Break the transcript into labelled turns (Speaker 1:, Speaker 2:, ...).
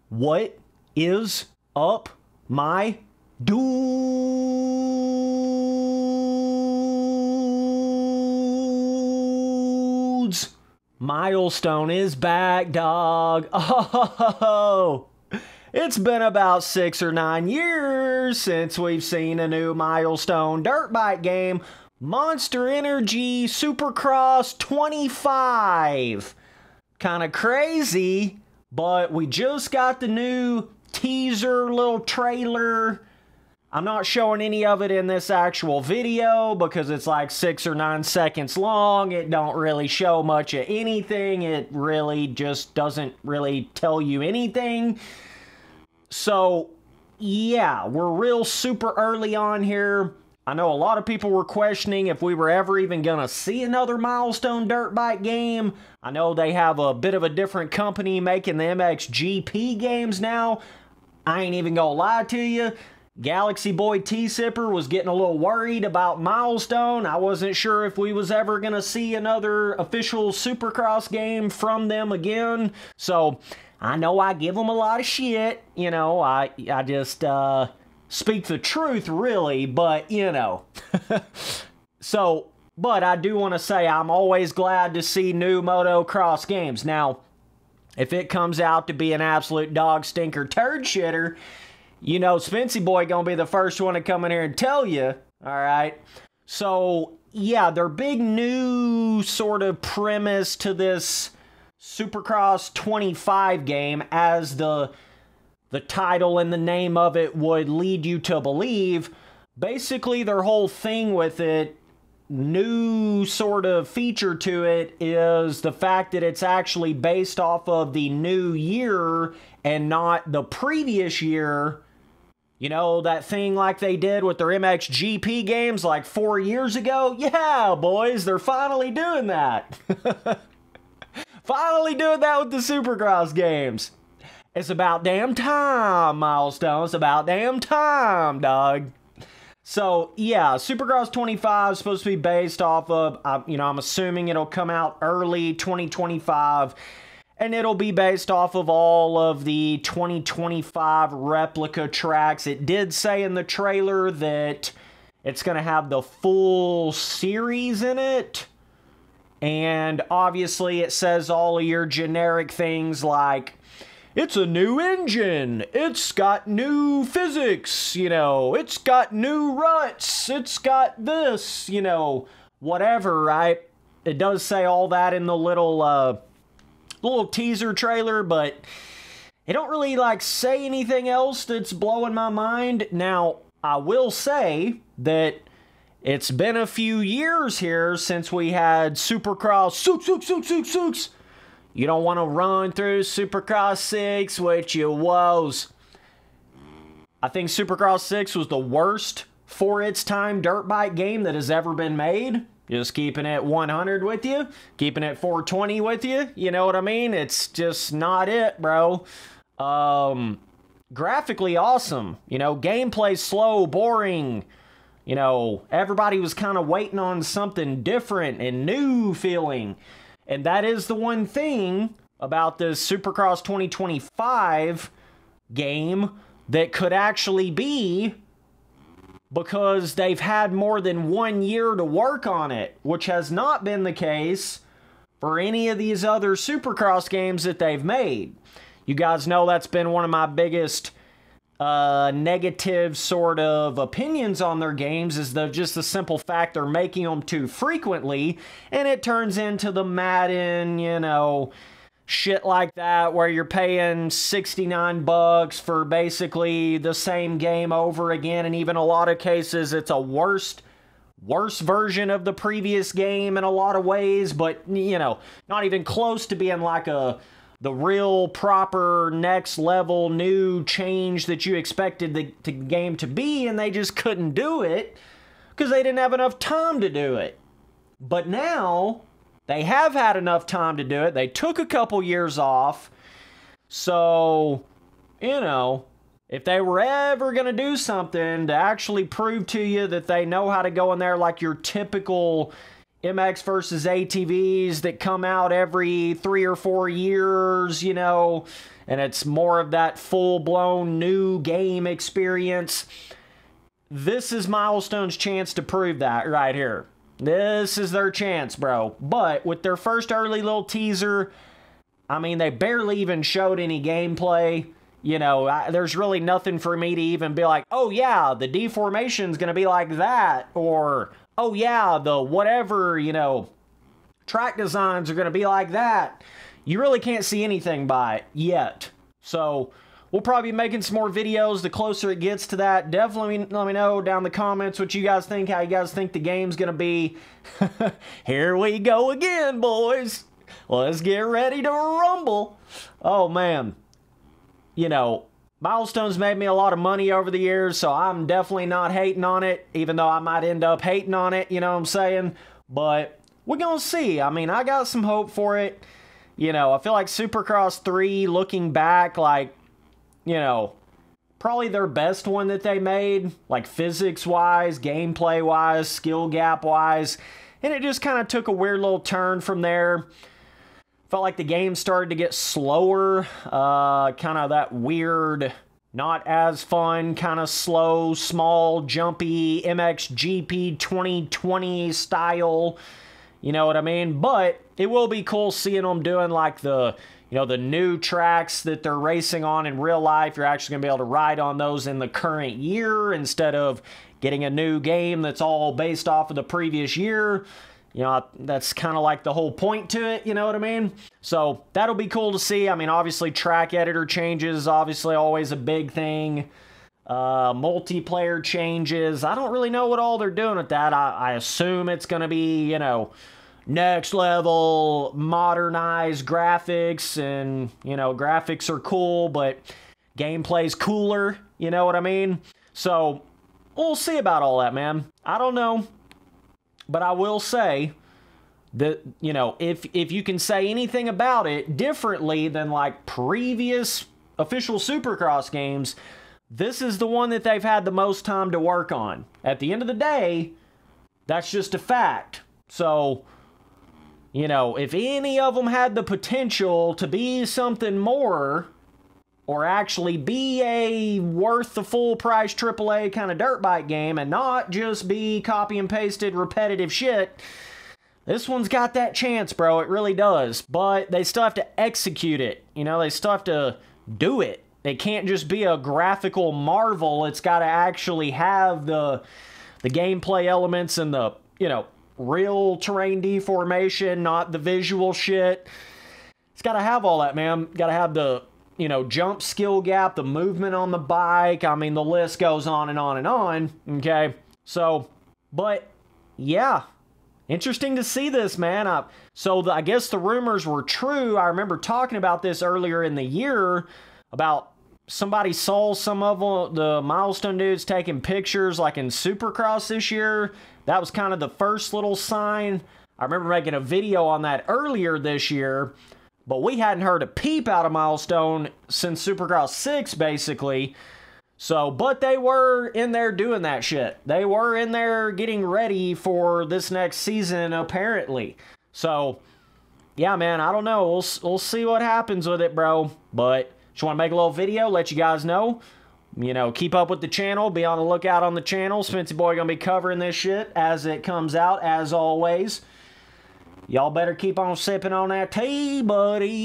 Speaker 1: What is up, my dudes? Milestone is back, dog. Oh, it's been about 6 or 9 years since we've seen a new Milestone dirt bike game, Monster Energy Supercross 25. Kind of crazy, but we just got the new teaser, little trailer. I'm not showing any of it in this actual video because it's like 6 or 9 seconds long. It don't really show much of anything. It really just doesn't really tell you anything. So, yeah, we're real super early on here. I know a lot of people were questioning if we were ever even going to see another Milestone dirt bike game. I know they have a bit of a different company making the MXGP games now. I ain't even gonna lie to you. Galaxy Boy T-Sipper was getting a little worried about Milestone. I wasn't sure if we was ever going to see another official Supercross game from them again. So, I know I give them a lot of shit. You know, I just speak the truth, really. But, you know. So, but I do want to say I'm always glad to see new motocross games. Now, if it comes out to be an absolute dog stinker turd shitter, you know, Spency Boy gonna be the first one to come in here and tell you, alright? So, yeah, their big new sort of premise to this Supercross 25 game, as the title and the name of it would lead you to believe, basically their whole thing with it, new sort of feature to it, is the fact that it's actually based off of the new year and not the previous year. You know, that thing like they did with their MXGP games like 4 years ago? Yeah, boys, they're finally doing that. Finally doing that with the Supercross games. It's about damn time, Milestone. It's about damn time, dog. So, yeah, Supercross 25 is supposed to be based off of, you know, I'm assuming it'll come out early 2025. And it'll be based off of all of the 2025 replica tracks. It did say in the trailer that it's going to have the full series in it. And obviously it says all of your generic things like, it's a new engine, it's got new physics, you know, it's got new ruts, it's got this, you know, whatever, right? It does say all that in the little teaser trailer, but it don't really like say anything else that's blowing my mind. Now, I will say that it's been a few years here since we had Supercross Sooks. You don't want to run through Supercross 6 with your woes. I think Supercross 6 was the worst for its time dirt bike game that has ever been made. Just keeping it 100 with you, keeping it 420 with you, you know what I mean? It's just not it, bro. Graphically awesome, you know, gameplay slow, boring. You know, everybody was kind of waiting on something different and new feeling. And that is the one thing about this Supercross 2025 game that could actually be, because they've had more than 1 year to work on it, which has not been the case for any of these other Supercross games that they've made. You guys know that's been one of my biggest negative sort of opinions on their games, is just the simple fact they're making them too frequently, and it turns into the Madden, you know, shit like that, where you're paying $69 for basically the same game over again, and even a lot of cases it's a worse version of the previous game in a lot of ways, but, you know, not even close to being like the real proper next level new change that you expected the game to be, and they just couldn't do it because they didn't have enough time to do it. But now they have had enough time to do it. They took a couple years off. So, you know, if they were ever going to do something to actually prove to you that they know how to go in there like your typical MX versus ATVs that come out every 3 or 4 years, you know, and it's more of that full-blown new game experience. This is Milestone's chance to prove that right here. This is their chance, bro. But with their first early little teaser, I mean, they barely even showed any gameplay. You know, there's really nothing for me to even be like, oh yeah, the Deformation's gonna be like that, or oh yeah, the whatever, you know, track designs are gonna be like that. You really can't see anything by it yet. So we'll probably be making some more videos the closer it gets to that. Definitely let me know down in the comments what you guys think, how you guys think the game's gonna be. Here we go again, boys. Let's get ready to rumble. Oh man. You know, Milestone's made me a lot of money over the years, so I'm definitely not hating on it, even though I might end up hating on it, you know what I'm saying? But we're gonna see. I mean, I got some hope for it. You know, I feel like Supercross 3, looking back, like, you know, probably their best one that they made, like physics-wise, gameplay-wise, skill gap-wise, and it just kind of took a weird little turn from there. Felt like the game started to get slower, kind of that weird, not as fun, kind of slow, small, jumpy MXGP 2020 style, you know what I mean? But it will be cool seeing them doing like the, you know, the new tracks that they're racing on in real life. You're actually going to be able to ride on those in the current year instead of getting a new game that's all based off of the previous year. You know, that's kind of like the whole point to it, you know what I mean? So that'll be cool to see. I mean, obviously track editor changes, obviously always a big thing. Multiplayer changes. I don't really know what all they're doing with that. I assume it's going to be, you know, next level, modernized graphics, and, you know, graphics are cool, but gameplay's cooler, you know what I mean? So we'll see about all that, man. I don't know. But I will say that, you know, if you can say anything about it differently than like previous official Supercross games, this is the one that they've had the most time to work on. At the end of the day, that's just a fact. So, you know, if any of them had the potential to be something more, or actually be a worth the full price AAA kind of dirt bike game and not just be copy and pasted repetitive shit, this one's got that chance, bro. It really does. But they still have to execute it. You know, they still have to do it. It can't just be a graphical marvel. It's got to actually have the gameplay elements and the, you know, real terrain deformation, not the visual shit. It's got to have all that, man. Got to have the, you know, jump skill gap, the movement on the bike. I mean, the list goes on and on and on, okay? So, but, yeah. Interesting to see this, man. I guess the rumors were true. I remember talking about this earlier in the year, about somebody saw some of the Milestone dudes taking pictures, like in Supercross this year. That was kind of the first little sign. I remember making a video on that earlier this year, but we hadn't heard a peep out of Milestone since Supercross 6, basically. So, but they were in there doing that shit. They were in there getting ready for this next season, apparently. So, yeah, man, I don't know. We'll see what happens with it, bro. But just want to make a little video, let you guys know. You know, keep up with the channel. Be on the lookout on the channel. Spency Boy gonna be covering this shit as it comes out, as always. Y'all better keep on sipping on that tea, buddies.